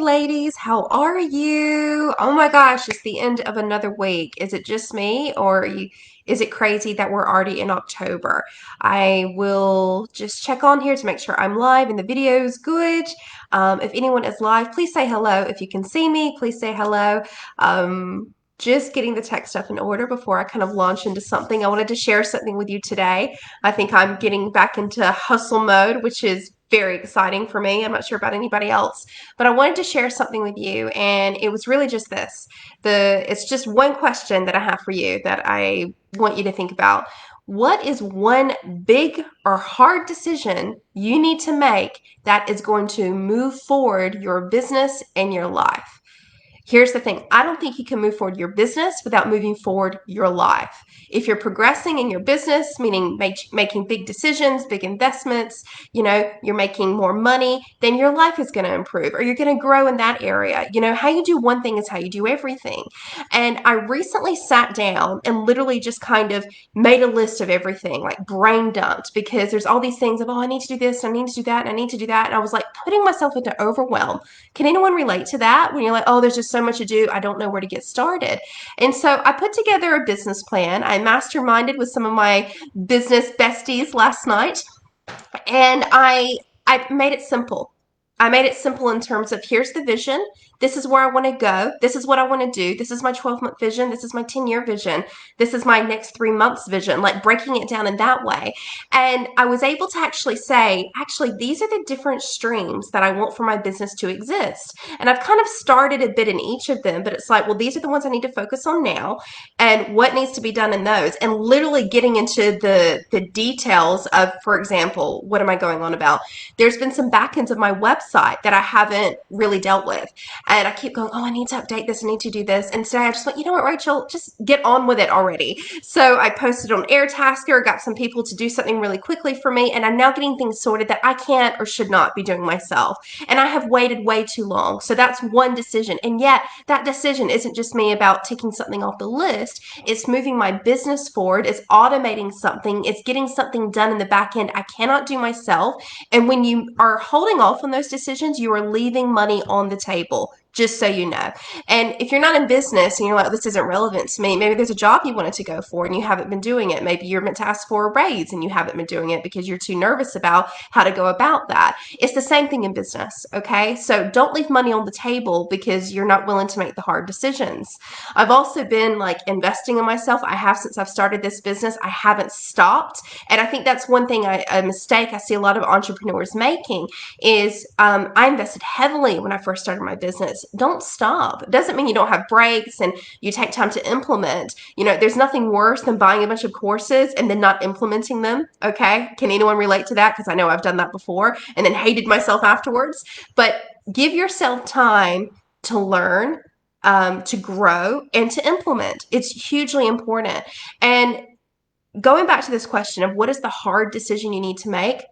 ladies. How are you? Oh my gosh, it's the end of another week. Is it just me, or is it crazy that we're already in October? I will just check on here to make sure I'm live and the video is good. If anyone is live, please say hello. If you can see me, please say hello. Just getting the tech stuff in order before I kind of launch into something. I wanted to share something with you today. I think I'm getting back into hustle mode, which is very exciting for me. I'm not sure about anybody else, but I wanted to share something with you, and it was really just this. It's just one question that I have for you that I want you to think about. What is one big or hard decision you need to make that is going to move forward your business and your life? Here's the thing. I don't think you can move forward your business without moving forward your life. If you're progressing in your business, meaning making big decisions, big investments, you're making more money, then your life is going to improve, or you're going to grow in that area. How you do one thing is how you do everything. And I recently sat down and literally just kind of made a list of everything, like brain dumped, because there's all these things of, oh, I need to do this, I need to do that, and I need to do that. And I was like putting myself into overwhelm. Can anyone relate to that? When you're like, oh, there's just so much to do, I don't know where to get started. And so I put together a business plan. I masterminded with some of my business besties last night, and I made it simple. I made it simple in terms of, here's the vision. This is where I want to go. This is what I want to do. This is my 12-month vision. This is my 10-year vision. This is my next 3 months vision, like breaking it down in that way. And I was able to actually say, these are the different streams that I want for my business to exist. And I've kind of started a bit in each of them, but it's like, well, these are the ones I need to focus on now, and what needs to be done in those. And literally getting into the details of, for example, what am I going on about? There's been some backends of my website that I haven't really dealt with. And I keep going, oh, I need to update this, I need to do this. And today I just went, you know what, Rachel, just get on with it already. So I posted on Airtasker, got some people to do something really quickly for me, and I'm now getting things sorted that I can't or should not be doing myself. And I have waited way too long. So that's one decision. And yet that decision isn't just me about ticking something off the list. It's moving my business forward. It's automating something. It's getting something done in the back end I cannot do myself. And when you are holding off on those decisions, you are leaving money on the table, just so you know. And if you're not in business and you're like, this isn't relevant to me, maybe there's a job you wanted to go for and you haven't been doing it. Maybe you're meant to ask for a raise and you haven't been doing it because you're too nervous about how to go about that. It's the same thing in business, okay? So don't leave money on the table because you're not willing to make the hard decisions. I've also been like investing in myself. I have since I've started this business. I haven't stopped. And I think that's one thing, a mistake I see a lot of entrepreneurs making is I invested heavily when I first started my business. Don't stop. It doesn't mean you don't have breaks and you take time to implement. There's nothing worse than buying a bunch of courses and then not implementing them. Okay. Can anyone relate to that? Because I know I've done that before and then hated myself afterwards. But give yourself time to learn, to grow, and to implement. It's hugely important. And going back to this question of what is the hard decision you need to make,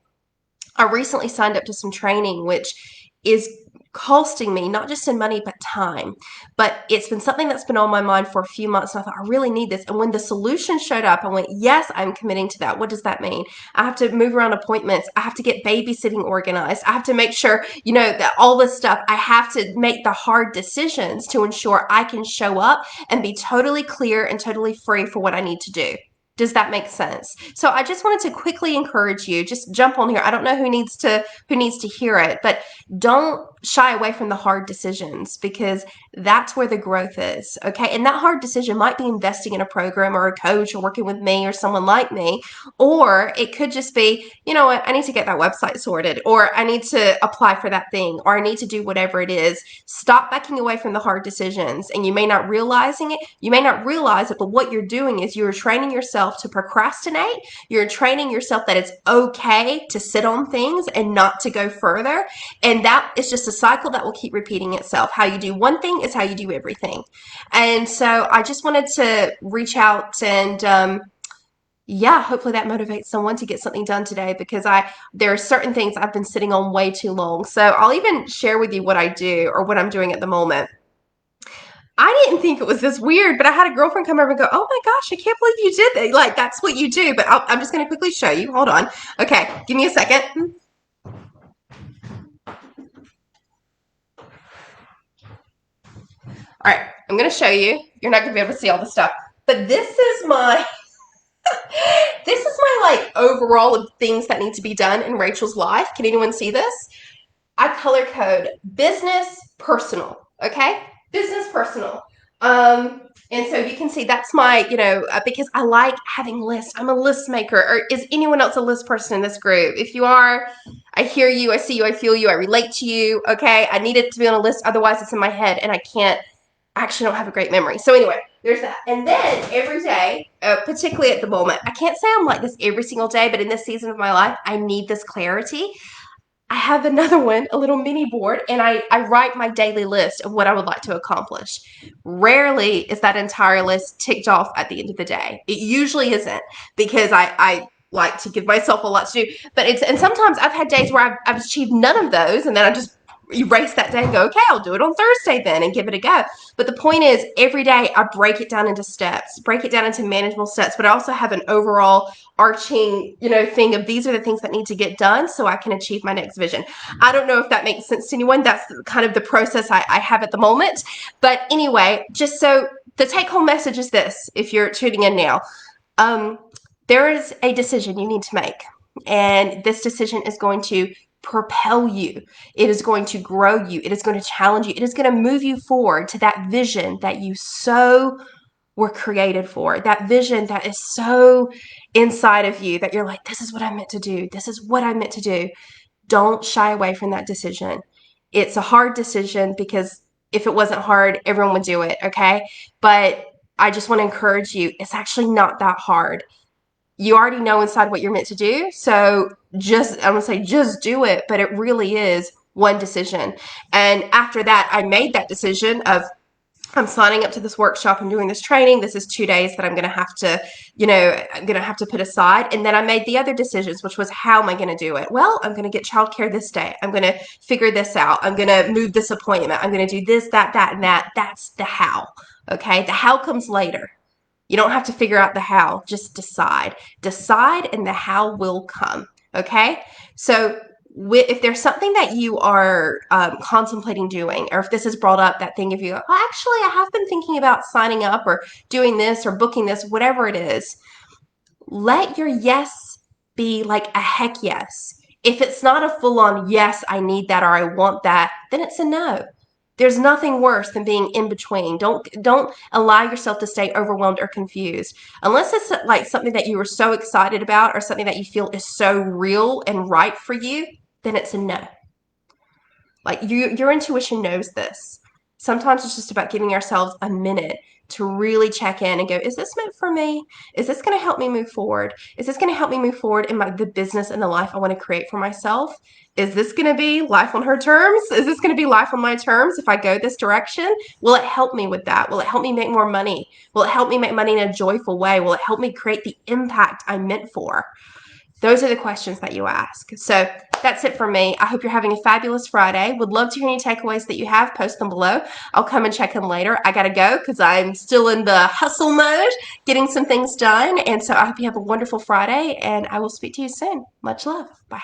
I recently signed up to some training, which is costing me not just in money, but time. But it's been something that's been on my mind for a few months. And I thought, I really need this. And when the solution showed up, I went, yes, I'm committing to that. What does that mean? I have to move around appointments. I have to get babysitting organized. I have to make sure, that all this stuff, I have to make the hard decisions to ensure I can show up and be totally clear and totally free for what I need to do. Does that make sense? So I just wanted to quickly encourage you, just jump on here. I don't know who needs to hear it, but don't shy away from the hard decisions, because that's where the growth is. Okay. And that hard decision might be investing in a program or a coach or working with me or someone like me, or it could just be, you know what, I need to get that website sorted, or I need to apply for that thing, or I need to do whatever it is. Stop backing away from the hard decisions. And you may not realize it, but what you're doing is you're training yourself to procrastinate. You're training yourself that it's okay to sit on things and not to go further. And that is just a cycle that will keep repeating itself. How you do one thing is how you do everything. And so I just wanted to reach out and, hopefully that motivates someone to get something done today, because there are certain things I've been sitting on way too long. So I'll even share with you what I do or what I'm doing at the moment. I didn't think it was this weird, but I had a girlfriend come over and go, oh my gosh, I can't believe you did that. Like, that's what you do. But I'm just going to quickly show you. Hold on. Okay, give me a second. All right, I'm going to show you. You're not going to be able to see all the stuff, but this is my like overall of things that need to be done in Rachel's life. Can anyone see this? I color code business, personal. Okay, business, personal. And so you can see that's my, because I like having lists. I'm a list maker. Or is anyone else a list person in this group? If you are, I hear you, I see you, I feel you, I relate to you. Okay, I need it to be on a list. Otherwise, it's in my head, and I actually don't have a great memory. So anyway, there's that. And then every day, particularly at the moment, I can't say I'm like this every single day, but in this season of my life, I need this clarity. I have another one, a little mini board, and I write my daily list of what I would like to accomplish. Rarely is that entire list ticked off at the end of the day. It usually isn't, because I like to give myself a lot to do. But and sometimes I've had days where I've achieved none of those, and then I just erase that day and go, okay, I'll do it on Thursday then and give it a go. But the point is, every day I break it down into steps, break it down into manageable steps, but I also have an overall arching, thing of these are the things that need to get done so I can achieve my next vision. I don't know if that makes sense to anyone. That's kind of the process I have at the moment. But anyway, just so the take home message is this, if you're tuning in now, there is a decision you need to make. And this decision is going to propel you. It is going to grow you. It is going to challenge you. It is going to move you forward to that vision that you so were created for, that vision that is so inside of you that you're like, this is what I'm meant to do. This is what I'm meant to do. Don't shy away from that decision. It's a hard decision, because if it wasn't hard, everyone would do it. Okay. But I just want to encourage you. It's actually not that hard. You already know inside what you're meant to do. So I'm going to say just do it, but it really is one decision. And after that, I made that decision of, I'm signing up to this workshop. I'm doing this training. This is 2 days that I'm going to have to, put aside. And then I made the other decisions, which was, how am I going to do it? Well, I'm going to get childcare this day. I'm going to figure this out. I'm going to move this appointment. I'm going to do this, that, and that. That's the how. Okay. The how comes later. You don't have to figure out the how, just decide. Decide, and the how will come. Okay. So if there's something that you are contemplating doing, or if this has brought up that thing of you, well, actually, I have been thinking about signing up or doing this or booking this, whatever it is, let your yes be like a heck yes. If it's not a full-on yes, I need that or I want that, then it's a no. There's nothing worse than being in between. Don't allow yourself to stay overwhelmed or confused. Unless it's like something that you were so excited about or something that you feel is so real and right for you, then it's a no. Like your intuition knows this. Sometimes it's just about giving ourselves a minute to really check in and go, is this meant for me? Is this going to help me move forward? Is this going to help me move forward in the business and the life I want to create for myself? Is this going to be life on her terms? Is this going to be life on my terms if I go this direction? Will it help me with that? Will it help me make more money? Will it help me make money in a joyful way? Will it help me create the impact I'm meant for? Those are the questions that you ask. So that's it for me. I hope you're having a fabulous Friday. Would love to hear any takeaways that you have. Post them below. I'll come and check in later. I got to go because I'm still in the hustle mode, getting some things done. And so I hope you have a wonderful Friday, and I will speak to you soon. Much love. Bye.